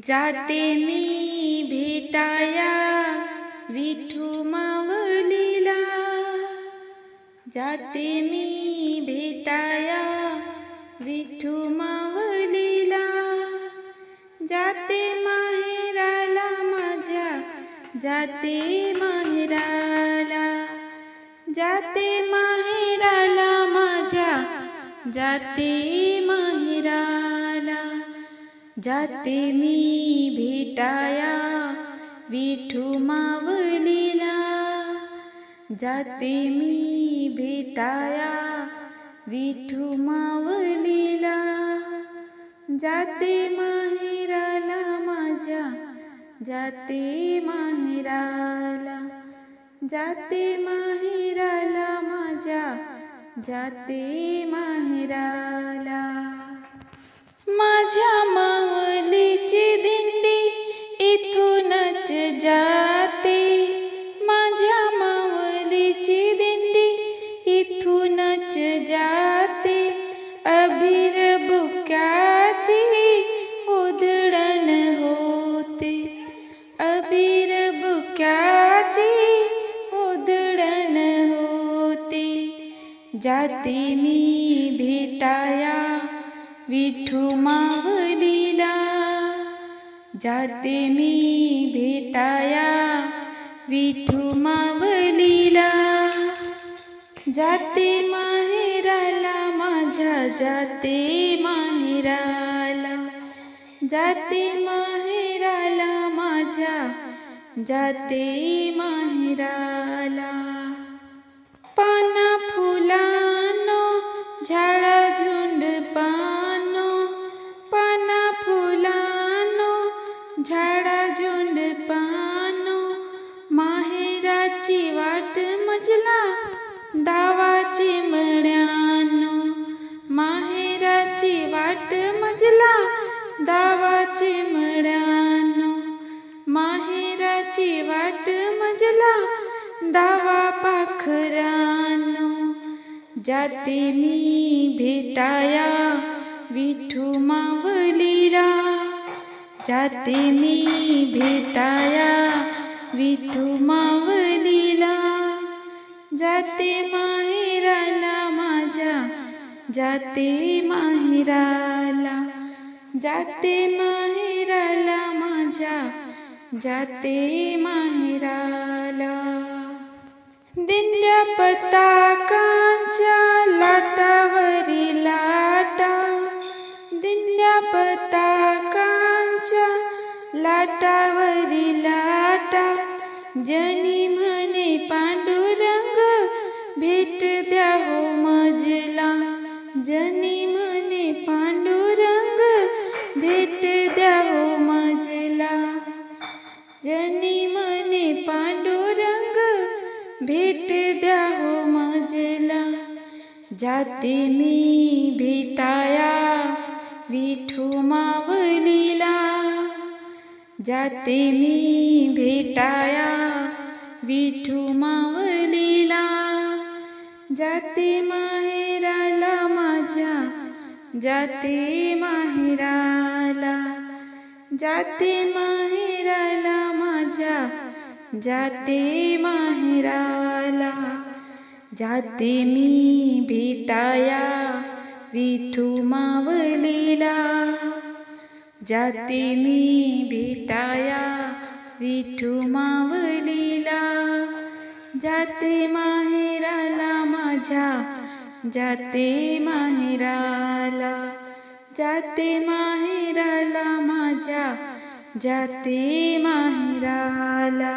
जाते मी भेटाया विठू मावलीला, जाते मी भेटाया विठू मावलीला, जाते माहेराला माझ्या, जाते माहेराला, जाते माहेराला माझ्या, जाते माहेराला, जाते मी भेटाया विठू मावलीला, जाते मी भेटाया विठू मावलीला, जाते माहेराला माझ्या, जाते माहेराला, जाते माहेराला माझ्या, जाते माहेराला. माझ्या मावलीची दिंडी इथूनच जाते, माझ्या मावलीची दिंडी इथूनच जाते, अबीर बुक्याची उधळण होते, अबीर बुक्याची उधळण होते, जाते मी भेटाया विठू मावलीला, जाते मी भेटाया विठू मावलीला, जाते माहेराला माझ्या, जाते माहेराला, जाते माहेराला माझ्या, जाते माहेराला. पाना फुलानो झाडा झुंड पानो, पाना फुलानो झाडा झुंड पानो, माहेराची वाट मजला डावाची मड्यानो, माहेराची वाट मजला डावाची मड्यानो, माहेराची वाट मजला दावा पाखरानो, जाते मी भेटाया विठू मावलीला, जाते मी भेटाया विठू मावलीला, जाते माहेराला माझ्या, जाते माहेराला, जाते माहेराला माझ्या, जाते माहेराला. दिंड्या पताकांच्या लाटावरी लाटा, दिंड्या पताकांच्या लाटावरी लाटा, जनी म्हणे पांडुरंग भेट द्या हो मजला, जनी म्हणे पांडुरंग भेट द्या हो मजला, जनी म्हणे पांडुरंग भेट द्या हो मजला, जाते मी भेटाया विठू मावलीला, जाते मी भेटाया विठू मावलीला, जाते माहेराला माझ्या, जाते माहेराला, जाते माहेराला माझ्या, जाते माहेराला, जाते मी भेटाया विठू मावलीला, जाते मी भेटाया विठू मावलीला, जाते माहेराला माझ्या, जाते माहेराला, जाते माहेराला माझ्या, जाते माहेराला.